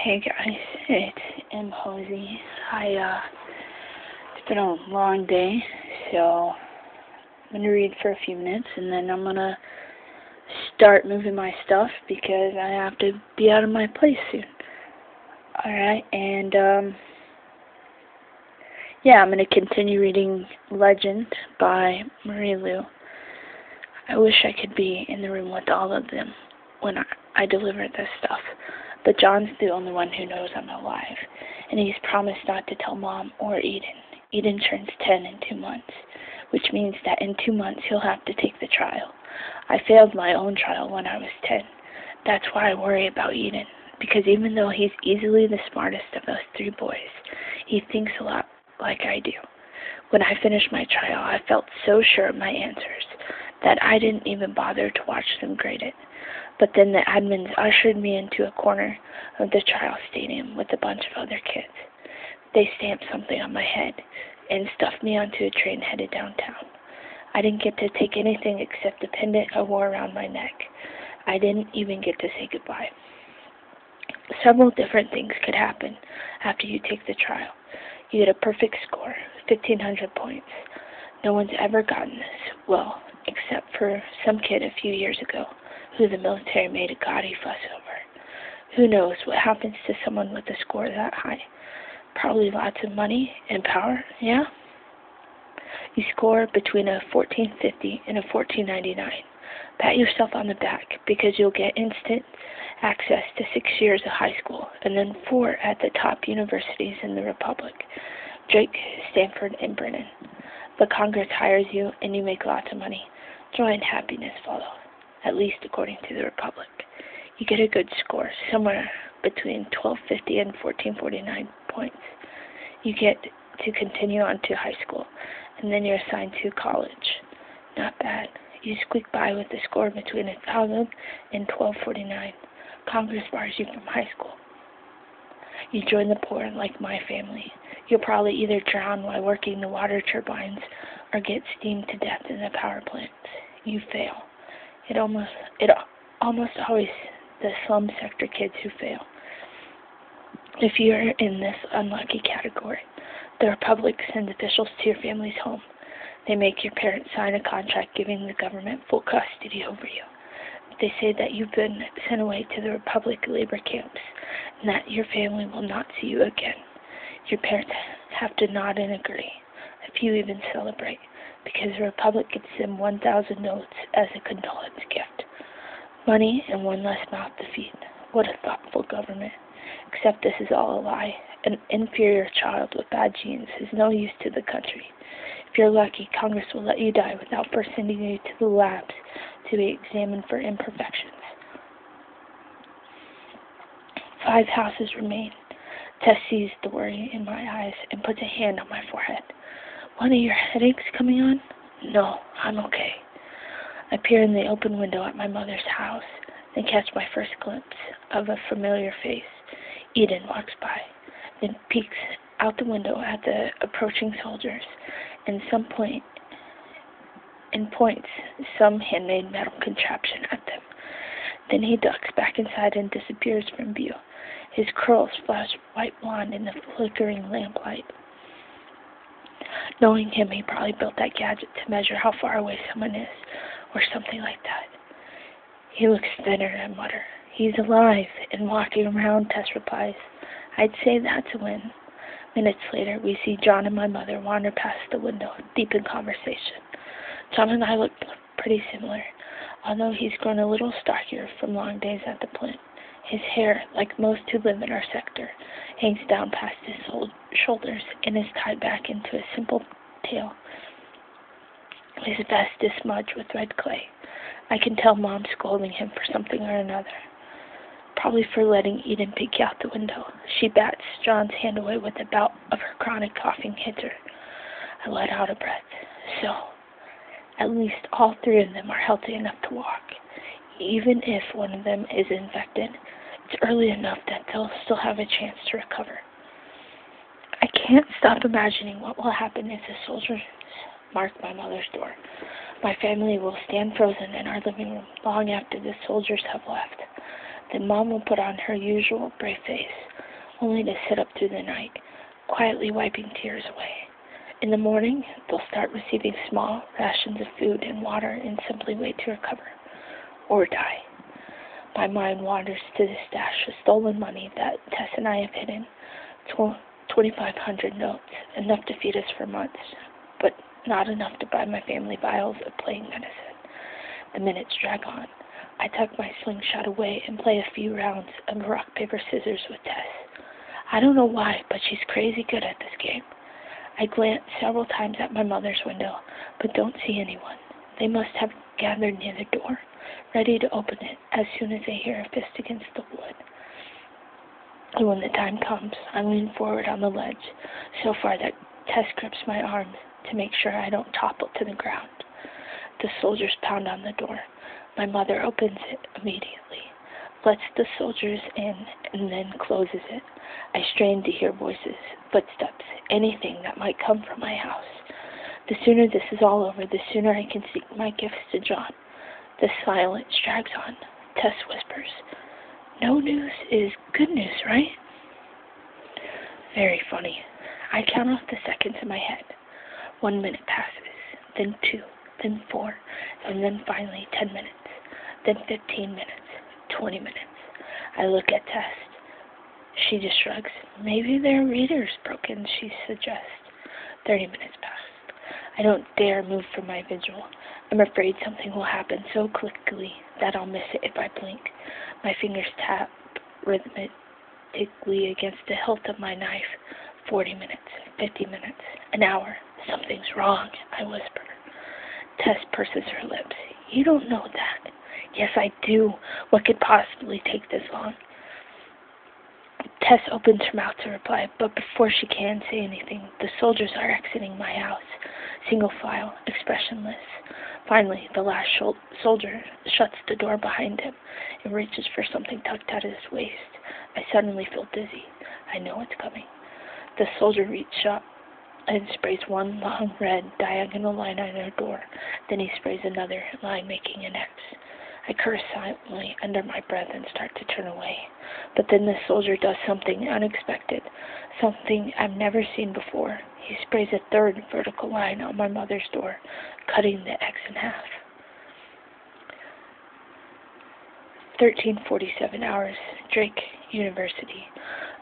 Hey guys, it's mhosey. It's been a long day, so I'm gonna read for a few minutes, and then I'm gonna start moving my stuff because I have to be out of my place soon. Alright, and I'm gonna continue reading Legend by Marie Lu. I wish I could be in the room with all of them when I deliver this stuff. But John's the only one who knows I'm alive, and he's promised not to tell Mom or Eden. Eden turns 10 in 2 months, which means that in 2 months he'll have to take the trial. I failed my own trial when I was 10. That's why I worry about Eden, because even though he's easily the smartest of us 3 boys, he thinks a lot like I do. When I finished my trial, I felt so sure of my answers that I didn't even bother to watch them grade it. But then the admins ushered me into a corner of the trial stadium with a bunch of other kids. They stamped something on my head and stuffed me onto a train headed downtown. I didn't get to take anything except the pendant I wore around my neck. I didn't even get to say goodbye. Several different things could happen after you take the trial. You get a perfect score, 1,500 points. No one's ever gotten this, well, except for some kid a few years ago who the military made a gaudy fuss over. Who knows what happens to someone with a score that high? Probably lots of money and power, yeah? You score between a 1450 and a 1499. Pat yourself on the back because you'll get instant access to 6 years of high school and then 4 at the top universities in the Republic, Drake, Stanford, and Brennan. But Congress hires you and you make lots of money. Joy and happiness follow, at least according to the Republic. You get a good score, somewhere between 1250 and 1449 points. You get to continue on to high school, and then you're assigned to college. Not bad. You squeak by with a score between 1,000 and 1249. Congress bars you from high school. You join the poor like my family. You'll probably either drown while working the water turbines or get steamed to death in the power plants. You fail. It almost always the slum sector kids who fail. If you're in this unlucky category, the Republic sends officials to your family's home. They make your parents sign a contract giving the government full custody over you. They say that you've been sent away to the Republic labor camps and that your family will not see you again. Your parents have to nod and agree. A few even celebrate, because the Republic gives them 1,000 notes as a condolence gift. Money and one less mouth to feed. What a thoughtful government. Except this is all a lie. An inferior child with bad genes is no use to the country. If you're lucky, Congress will let you die without first sending you to the labs to be examined for imperfections. 5 houses remain. Tess sees the worry in my eyes and puts a hand on my forehead. One of your headaches coming on? No, I'm okay. I peer in the open window at my mother's house, then catch my first glimpse of a familiar face. Eden walks by, then peeks out the window at the approaching soldiers, and points some handmade metal contraption at them. Then he ducks back inside and disappears from view. His curls flash white blonde in the flickering lamplight. Knowing him, he probably built that gadget to measure how far away someone is, or something like that. He looks thinner and mutter, "He's alive and walking around," Tess replies. I'd say that's a win. Minutes later, we see John and my mother wander past the window, deep in conversation. John and I look pretty similar, although he's grown a little stockier from long days at the plant. His hair, like most who live in our sector, hangs down past his shoulders and is tied back into a simple tail. His vest is smudged with red clay. I can tell Mom's scolding him for something or another. Probably for letting Eden peek out the window. She bats John's hand away with a bout of her chronic coughing hits her. I let out a breath. So, at least all 3 of them are healthy enough to walk. Even if one of them is infected, it's early enough that they'll still have a chance to recover. I can't stop imagining what will happen if the soldiers mark my mother's door. My family will stand frozen in our living room long after the soldiers have left. Then Mom will put on her usual brave face, only to sit up through the night, quietly wiping tears away. In the morning, they'll start receiving small rations of food and water and simply wait to recover, or die. My mind wanders to the stash of stolen money that Tess and I have hidden, 2,500 notes, enough to feed us for months, but not enough to buy my family vials of plain medicine. The minutes drag on. I tuck my slingshot away and play a few rounds of rock, paper, scissors with Tess. I don't know why, but she's crazy good at this game. I glance several times at my mother's window, but don't see anyone. They must have gathered near the door, ready to open it as soon as they hear a fist against the wood. And when the time comes, I lean forward on the ledge, so far that Tess grips my arm to make sure I don't topple to the ground. The soldiers pound on the door. My mother opens it immediately, lets the soldiers in, and then closes it. I strain to hear voices, footsteps, anything that might come from my house. The sooner this is all over, the sooner I can seek my gifts to John. The silence drags on. Tess whispers, "No news is good news, right?" Very funny. I count off the seconds in my head. 1 minute passes, then 2, then 4, and then finally 10 minutes, then 15 minutes, 20 minutes. I look at Tess. She just shrugs. Maybe their reader's broken, she suggests. 30 minutes pass. I don't dare move from my vigil. I'm afraid something will happen so quickly that I'll miss it if I blink. My fingers tap rhythmically against the hilt of my knife. 40 minutes, 50 minutes, an hour. Something's wrong, I whisper. Tess purses her lips. You don't know that. Yes, I do. What could possibly take this long? Tess opens her mouth to reply, but before she can say anything, the soldiers are exiting my house, single file, expressionless. Finally, the last soldier shuts the door behind him and reaches for something tucked at his waist. I suddenly feel dizzy. I know it's coming. The soldier reaches up and sprays one long red diagonal line on her door. Then he sprays another line, making an X. I curse silently under my breath and start to turn away. But then the soldier does something unexpected, something I've never seen before. He sprays a third vertical line on my mother's door, cutting the X in half. 13:47 hours, Drake University,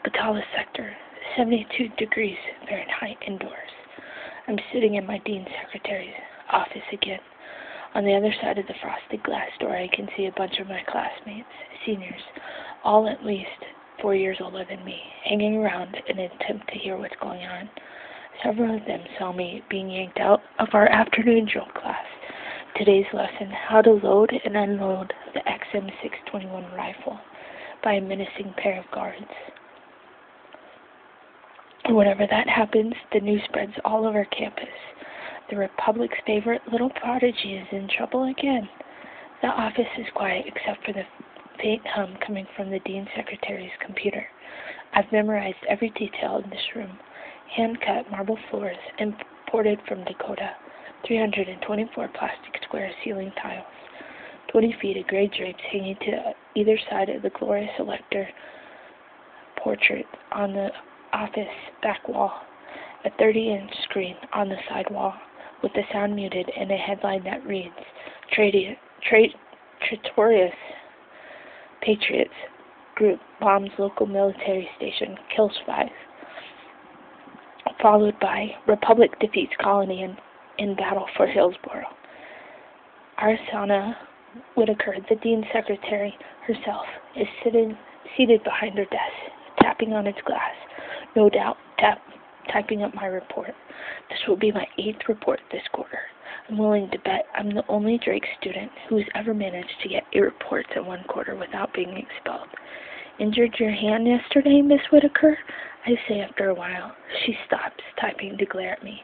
Batala Sector, 72 degrees Fahrenheit indoors. I'm sitting in my dean secretary's office again. On the other side of the frosted glass door, I can see a bunch of my classmates, seniors, all at least 4 years older than me, hanging around in an attempt to hear what's going on. Several of them saw me being yanked out of our afternoon drill class. Today's lesson, how to load and unload the XM621 rifle by a menacing pair of guards. Whenever that happens, the news spreads all over campus. The Republic's favorite little prodigy is in trouble again. The office is quiet except for the faint hum coming from the dean secretary's computer. I've memorized every detail in this room. Hand-cut marble floors imported from Dakota. 324 plastic square ceiling tiles. 20 feet of gray drapes hanging to either side of the Gloria Selector portrait on the office back wall. A 30-inch screen on the side wall, with the sound muted, and a headline that reads, Traitorous Patriots Group Bombs Local Military Station, Kills 5. Followed by Republic Defeats Colony in Battle for Hillsborough. Arsana Whitaker, the Dean Secretary herself, is seated behind her desk, tapping on its glass, no doubt typing up my report. This will be my 8th report this quarter. I'm willing to bet I'm the only Drake student who has ever managed to get 8 reports in 1 quarter without being expelled. Injured your hand yesterday, Miss Whitaker? I say after a while. She stops typing to glare at me.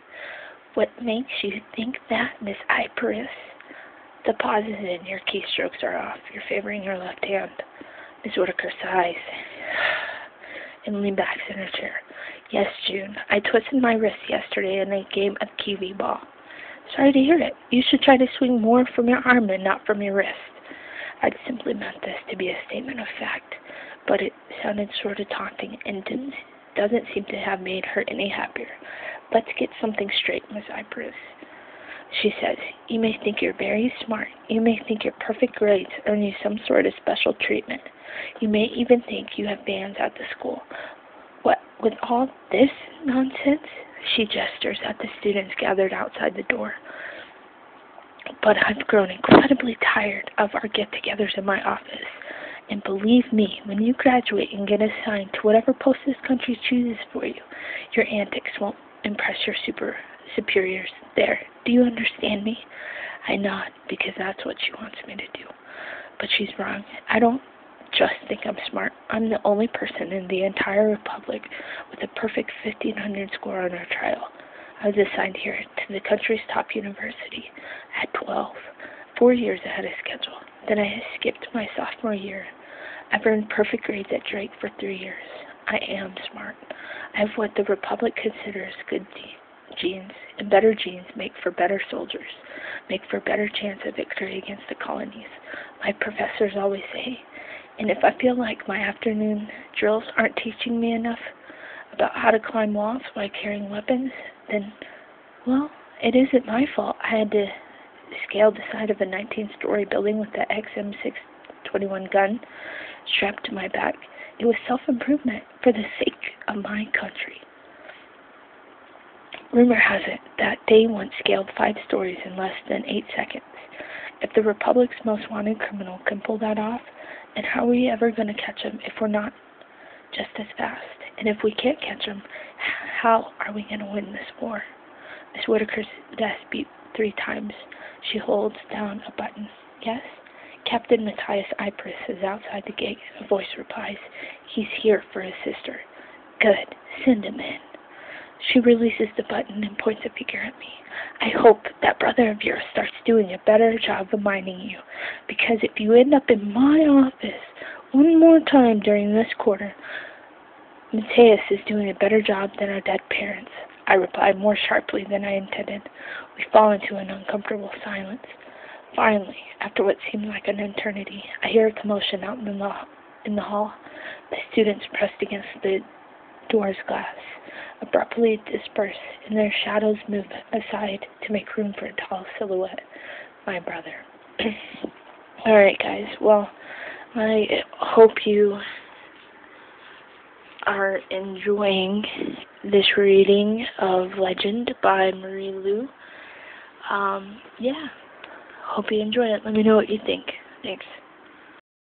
What makes you think that, Miss Iparis? The pauses in your keystrokes are off. You're favoring your left hand. Miss Whitaker sighs and leans back in her chair. Yes, June. I twisted my wrist yesterday in a game of kiwi ball. Sorry to hear it. You should try to swing more from your arm and not from your wrist. I'd simply meant this to be a statement of fact, but it sounded sort of taunting and doesn't seem to have made her any happier. Let's get something straight, Miss Cypress, she said. You may think you're very smart. You may think your perfect grades earn you some sort of special treatment. You may even think you have bands at the school. What, with all this nonsense? She gestures at the students gathered outside the door. But I've grown incredibly tired of our get-togethers in my office. And believe me, when you graduate and get assigned to whatever post this country chooses for you, your antics won't impress your superiors there. Do you understand me? I nod, because that's what she wants me to do. But she's wrong. I don't just think I'm smart. I'm the only person in the entire Republic with a perfect 1,500 score on our trial. I was assigned here to the country's top university at 12, 4 years ahead of schedule. Then I skipped my sophomore year. I've earned perfect grades at Drake for 3 years. I am smart. I have what the Republic considers good genes, and better genes make for better soldiers, make for a better chance of victory against the colonies. My professors always say, and if I feel like my afternoon drills aren't teaching me enough about how to climb walls while carrying weapons, then, well, it isn't my fault. I had to scale the side of a 19-story building with the XM621 gun strapped to my back. It was self-improvement for the sake of my country. Rumor has it that they once scaled 5 stories in less than 8 seconds. If the Republic's most wanted criminal can pull that off, then how are we ever going to catch him if we're not just as fast? And if we can't catch him, how are we going to win this war? Miss Whitaker's desk beeped 3 times. She holds down a button. Yes? Captain Matthias Ypres is outside the gate. A voice replies, he's here for his sister. Good. Send him in. She releases the button and points a finger at me. I hope that brother of yours starts doing a better job of minding you, because if you end up in my office one more time during this quarter, Matthias is doing a better job than our dead parents. I reply more sharply than I intended. We fall into an uncomfortable silence. Finally, after what seemed like an eternity, I hear a commotion out in the hall. The students pressed against the door's glass abruptly disperse, and their shadows move aside to make room for a tall silhouette. My brother. Alright, guys. Well, I hope you are enjoying this reading of Legend by Marie Lu. Yeah. Hope you enjoy it. Let me know what you think. Thanks.